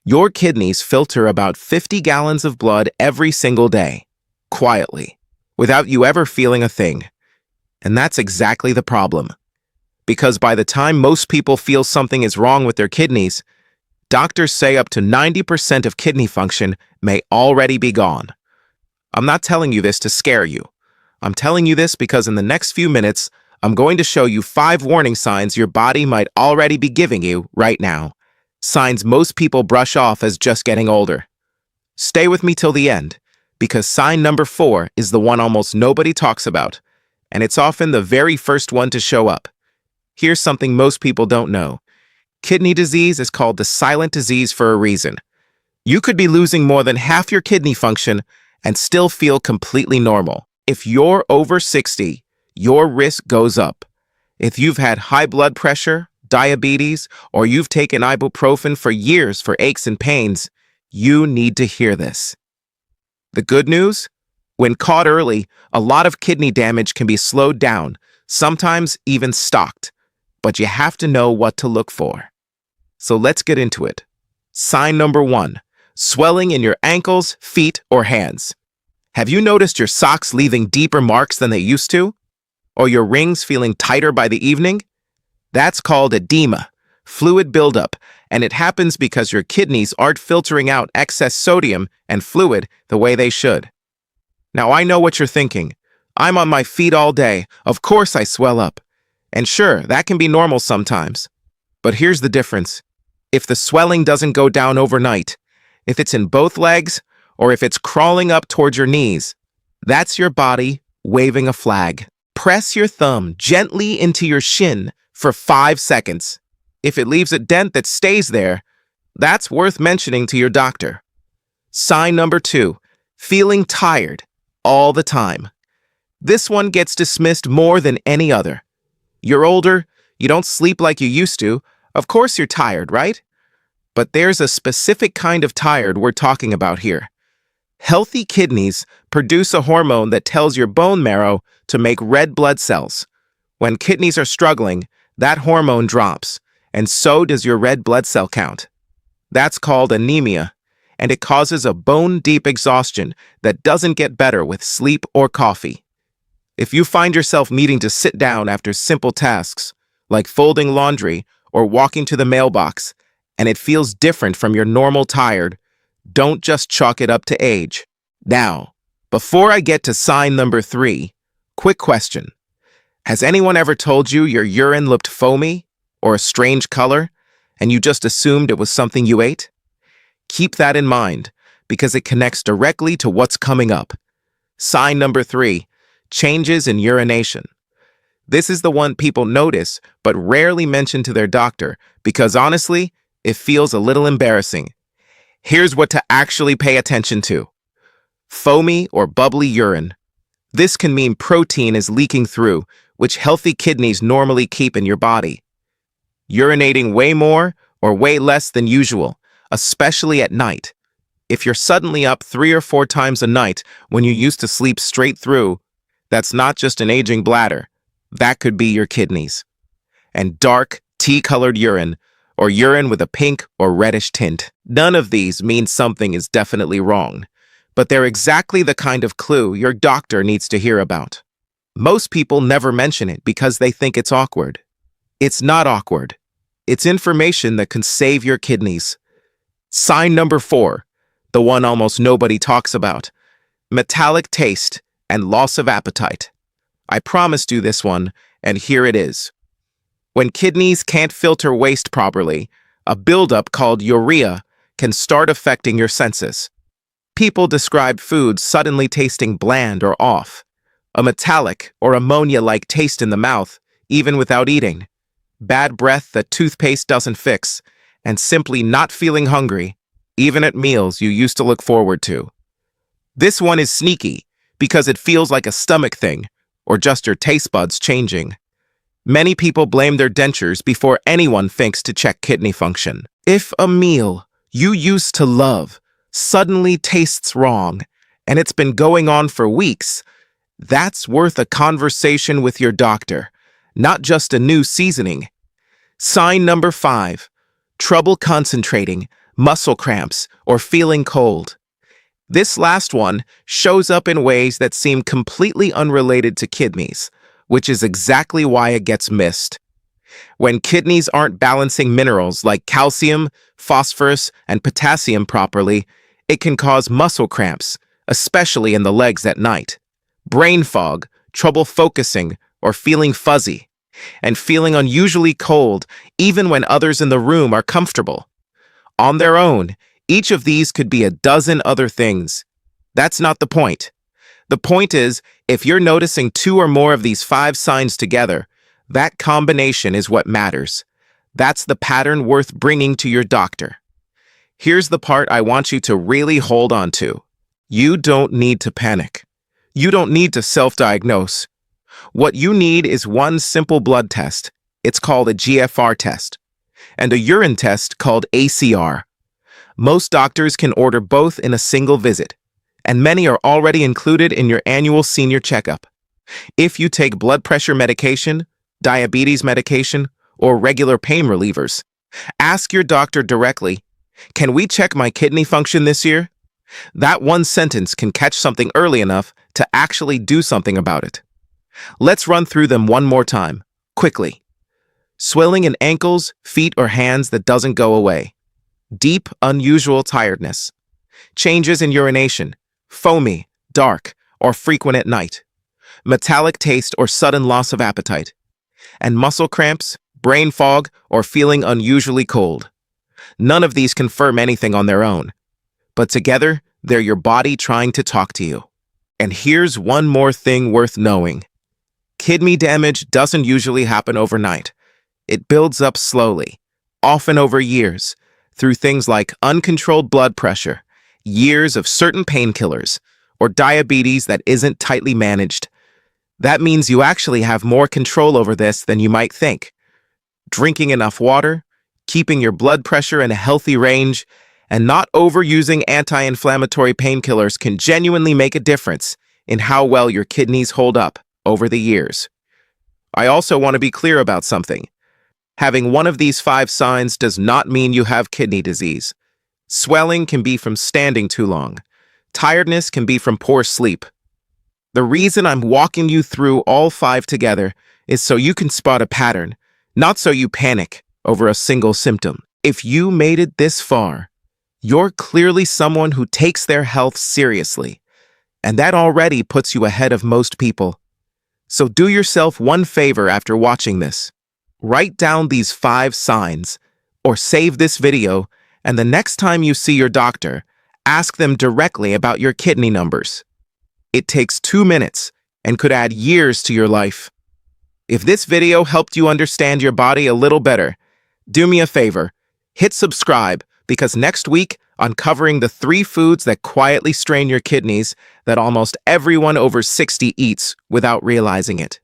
Your kidneys filter about 50 gallons of blood every single day, quietly, without you ever feeling a thing. And that's exactly the problem. Because by the time most people feel something is wrong with their kidneys, doctors say up to 90% of kidney function may already be gone. I'm not telling you this to scare you. I'm telling you this because in the next few minutes, I'm going to show you 5 warning signs your body might already be giving you right now. Signs most people brush off as just getting older. Stay with me till the end, because sign number 4 is the one almost nobody talks about, and it's often the very first one to show up. Here's something most people don't know. Kidney disease is called the silent disease for a reason. You could be losing more than half your kidney function and still feel completely normal. If you're over 60, your risk goes up. If you've had high blood pressure, diabetes, or you've taken ibuprofen for years for aches and pains, you need to hear this. The good news? When caught early, a lot of kidney damage can be slowed down, sometimes even stopped. But you have to know what to look for. So let's get into it. Sign number 1, swelling in your ankles, feet, or hands. Have you noticed your socks leaving deeper marks than they used to? Or your rings feeling tighter by the evening? That's called edema, fluid buildup, and it happens because your kidneys aren't filtering out excess sodium and fluid the way they should. Now I know what you're thinking. I'm on my feet all day, of course I swell up. And sure, that can be normal sometimes. But here's the difference. If the swelling doesn't go down overnight, if it's in both legs, or if it's crawling up towards your knees, that's your body waving a flag. Press your thumb gently into your shin for 5 seconds. If it leaves a dent that stays there, that's worth mentioning to your doctor. Sign number 2, feeling tired all the time. This one gets dismissed more than any other. You're older, you don't sleep like you used to, of course you're tired, right? But there's a specific kind of tired we're talking about here. Healthy kidneys produce a hormone that tells your bone marrow to make red blood cells. When kidneys are struggling, that hormone drops, and so does your red blood cell count. That's called anemia, and it causes a bone-deep exhaustion that doesn't get better with sleep or coffee. If you find yourself needing to sit down after simple tasks, like folding laundry or walking to the mailbox, and it feels different from your normal tired, don't just chalk it up to age. Now, before I get to sign number 3, quick question. Has anyone ever told you your urine looked foamy or a strange color, and you just assumed it was something you ate? Keep that in mind, because it connects directly to what's coming up. Sign number 3, changes in urination. This is the one people notice but rarely mention to their doctor because honestly, it feels a little embarrassing. Here's what to actually pay attention to. Foamy or bubbly urine. This can mean protein is leaking through, which healthy kidneys normally keep in your body. Urinating way more or way less than usual, especially at night. If you're suddenly up 3 or 4 times a night when you used to sleep straight through, that's not just an aging bladder. That could be your kidneys. And dark, tea-colored urine, or urine with a pink or reddish tint. None of these mean something is definitely wrong, but they're exactly the kind of clue your doctor needs to hear about. Most people never mention it because they think it's awkward. It's not awkward. It's information that can save your kidneys. Sign number 4, the one almost nobody talks about. Metallic taste and loss of appetite. I promised you this one, and here it is. When kidneys can't filter waste properly, a buildup called urea can start affecting your senses. People describe foods suddenly tasting bland or off, a metallic or ammonia-like taste in the mouth, even without eating, bad breath that toothpaste doesn't fix, and simply not feeling hungry, even at meals you used to look forward to. This one is sneaky because it feels like a stomach thing, or just your taste buds changing. Many people blame their dentures before anyone thinks to check kidney function. If a meal you used to love suddenly tastes wrong, and it's been going on for weeks, that's worth a conversation with your doctor, not just a new seasoning. Sign number 5, trouble concentrating, muscle cramps, or feeling cold. This last one shows up in ways that seem completely unrelated to kidneys, which is exactly why it gets missed. When kidneys aren't balancing minerals like calcium, phosphorus, and potassium properly, it can cause muscle cramps, especially in the legs at night, brain fog, trouble focusing, or feeling fuzzy, and feeling unusually cold even when others in the room are comfortable. On their own, each of these could be a dozen other things. That's not the point. The point is, if you're noticing 2 or more of these 5 signs together, that combination is what matters. That's the pattern worth bringing to your doctor. Here's the part I want you to really hold on to. You don't need to panic. You don't need to self-diagnose. What you need is one simple blood test. It's called a GFR test, and a urine test called ACR. Most doctors can order both in a single visit, and many are already included in your annual senior checkup. If you take blood pressure medication, diabetes medication, or regular pain relievers, ask your doctor directly, "Can we check my kidney function this year?" That one sentence can catch something early enough to actually do something about it. Let's run through them one more time, quickly. Swelling in ankles, feet, or hands that doesn't go away. Deep, unusual tiredness. Changes in urination, foamy, dark, or frequent at night. Metallic taste or sudden loss of appetite. And muscle cramps, brain fog, or feeling unusually cold. None of these confirm anything on their own, but together, they're your body trying to talk to you. And here's one more thing worth knowing. Kidney damage doesn't usually happen overnight. It builds up slowly, often over years, through things like uncontrolled blood pressure, years of certain painkillers, or diabetes that isn't tightly managed. That means you actually have more control over this than you might think. Drinking enough water, keeping your blood pressure in a healthy range, and not overusing anti-inflammatory painkillers can genuinely make a difference in how well your kidneys hold up over the years. I also want to be clear about something. Having one of these 5 signs does not mean you have kidney disease. Swelling can be from standing too long. Tiredness can be from poor sleep. The reason I'm walking you through all 5 together is so you can spot a pattern, not so you panic over a single symptom. If you made it this far, you're clearly someone who takes their health seriously, and that already puts you ahead of most people. So do yourself one favor after watching this. Write down these 5 signs, or save this video, and the next time you see your doctor, ask them directly about your kidney numbers. It takes 2 minutes and could add years to your life. If this video helped you understand your body a little better, do me a favor, hit subscribe, because next week, uncovering the 3 foods that quietly strain your kidneys that almost everyone over 60 eats without realizing it.